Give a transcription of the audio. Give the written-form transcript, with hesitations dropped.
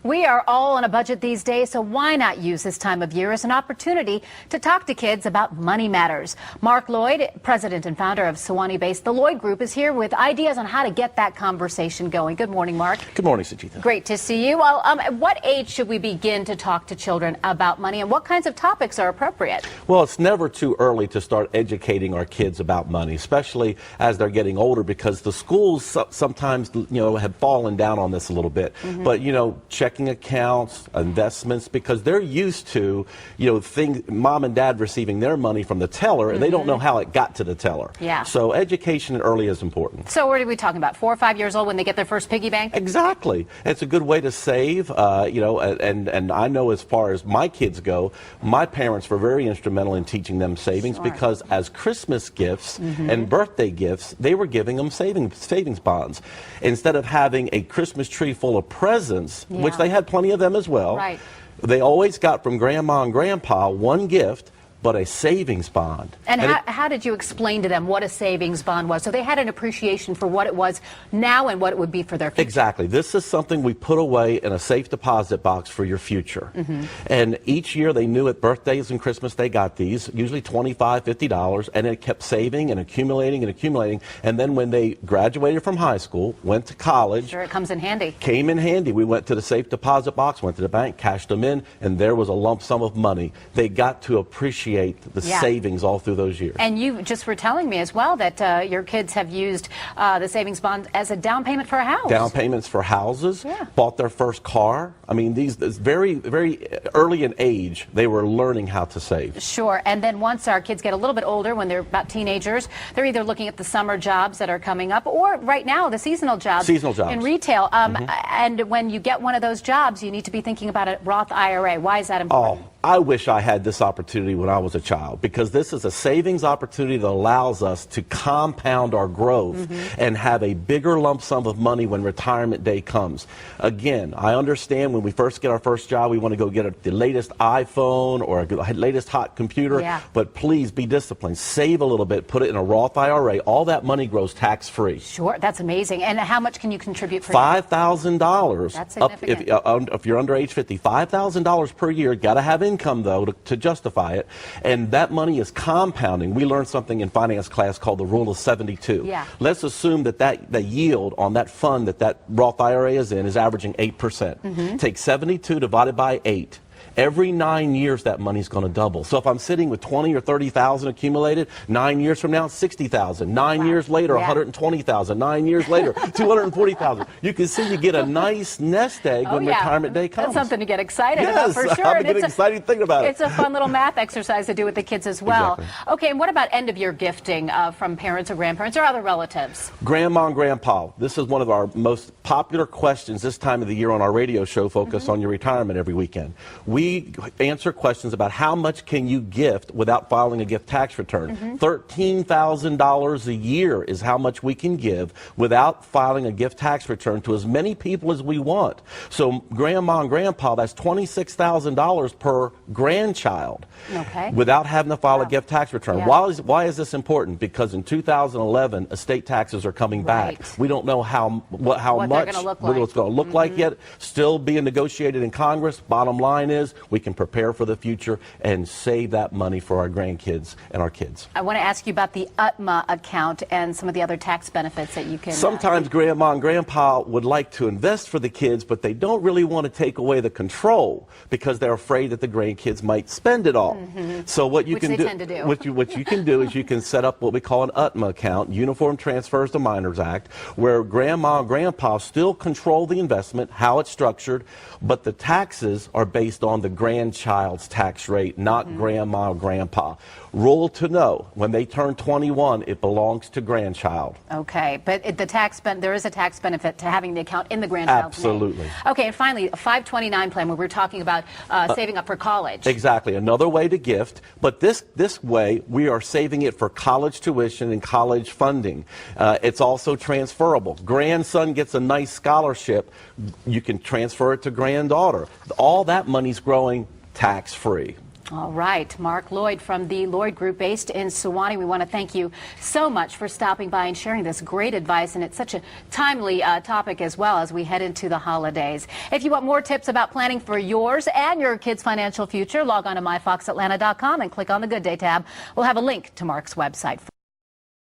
We are all on a budget these days, so why not use this time of year as an opportunity to talk to kids about money matters? Mark Lloyd, president and founder of Sewanee-based The Lloyd Group, is here with ideas on how to get that conversation going. Good morning, Mark. Good morning, Sujita. Great to see you. Well, at what age should we begin to talk to children about money, and what kinds of topics are appropriate? Well, it's never too early to start educating our kids about money, especially as they're getting older, because the schools sometimes, have fallen down on this a little bit. But, checking accounts, investments, because they're used to, mom and dad receiving their money from the teller, and they don't know how it got to the teller. Yeah. So education early is important. So what are we talking about? 4 or 5 years old when they get their first piggy bank? Exactly. It's a good way to save, and I know as far as my kids go, my parents were very instrumental in teaching them savings because as Christmas gifts and birthday gifts, they were giving them savings bonds. Instead of having a Christmas tree full of presents, which they had plenty of them as well, they always got from Grandma and Grandpa one gift, but a savings bond. And how did you explain to them what a savings bond was, so they had an appreciation for what it was now and what it would be for their future? Exactly. This is something we put away in a safe deposit box for your future. And each year they knew at birthdays and Christmas they got these, usually $25, $50, and it kept saving and accumulating and accumulating. And then when they graduated from high school, went to college. Sure, it comes in handy. Came in handy. We went to the safe deposit box, went to the bank, cashed them in, and there was a lump sum of money. They got to appreciate the savings all through those years. And you just were telling me as well that your kids have used the savings bond as a down payment for a house. Down payments for houses, bought their first car. I mean, these very, very early in age, they were learning how to save. Sure. And then once our kids get a little bit older, when they're about teenagers, they're either looking at the summer jobs that are coming up, or right now the seasonal jobs. In retail. And when you get one of those jobs, you need to be thinking about a Roth IRA. Why is that important? I wish I had this opportunity when I was a child, because this is a savings opportunity that allows us to compound our growth and have a bigger lump sum of money when retirement day comes. Again, I understand when we first get our first job, we want to go get the latest iPhone or the latest hot computer, but please be disciplined. Save a little bit, put it in a Roth IRA. All that money grows tax-free. Sure, that's amazing. And how much can you contribute per year? $5,000. That's significant. If you're under age 50, $5,000 per year. Got to have income, though, to justify it. And that money is compounding. We learned something in finance class called the rule of 72. Let's assume that the yield on that fund that Roth IRA is in is averaging 8%. Take 72 divided by 8. Every 9 years, that money's going to double. So if I'm sitting with 20 or 30,000 accumulated, 9 years from now, 60,000. 9 years later, 120,000. 9 years later, 240,000. You can see you get a nice nest egg when retirement day comes. That's something to get excited about, for sure. I'm getting excited thinking about it. It's a fun little math exercise to do with the kids as well. Okay, and what about end-of-year gifting from parents or grandparents or other relatives? Grandma and Grandpa. This is one of our most popular questions this time of the year on our radio show, Focus on Your Retirement, every weekend. We answer questions about how much can you gift without filing a gift tax return. $13,000 a year is how much we can give without filing a gift tax return to as many people as we want. So Grandma and Grandpa, that's $26,000 per grandchild without having to file a gift tax return. Why is this important? Because in 2011, estate taxes are coming back. We don't know how much, what it's going to look like yet. Still being negotiated in Congress. Bottom line is, we can prepare for the future and save that money for our grandkids and our kids. I want to ask you about the UTMA account and some of the other tax benefits that you can... Sometimes Grandma and Grandpa would like to invest for the kids, but they don't really want to take away the control because they're afraid that the grandkids might spend it all. So what you can do, what you can do is you can set up what we call an UTMA account, Uniform Transfers to Minors Act, where Grandma and Grandpa still control the investment, how it's structured, but the taxes are based on the grandchild's tax rate, not Grandma or Grandpa. Rule to know, when they turn 21, it belongs to grandchild. Okay, but there is a tax benefit to having the account in the grandchild's name. Okay, and finally, a 529 plan where we're talking about saving up for college. Exactly, another way to gift, but this way we are saving it for college tuition and college funding. It's also transferable. Grandson gets a nice scholarship, you can transfer it to granddaughter. All that money's growing tax-free. All right, Mark Lloyd from the Lloyd Group based in Suwanee. We want to thank you so much for stopping by and sharing this great advice, and it's such a timely topic as well as we head into the holidays. If you want more tips about planning for yours and your kids' financial future, log on to myfoxatlanta.com and click on the Good Day tab. We'll have a link to Mark's website.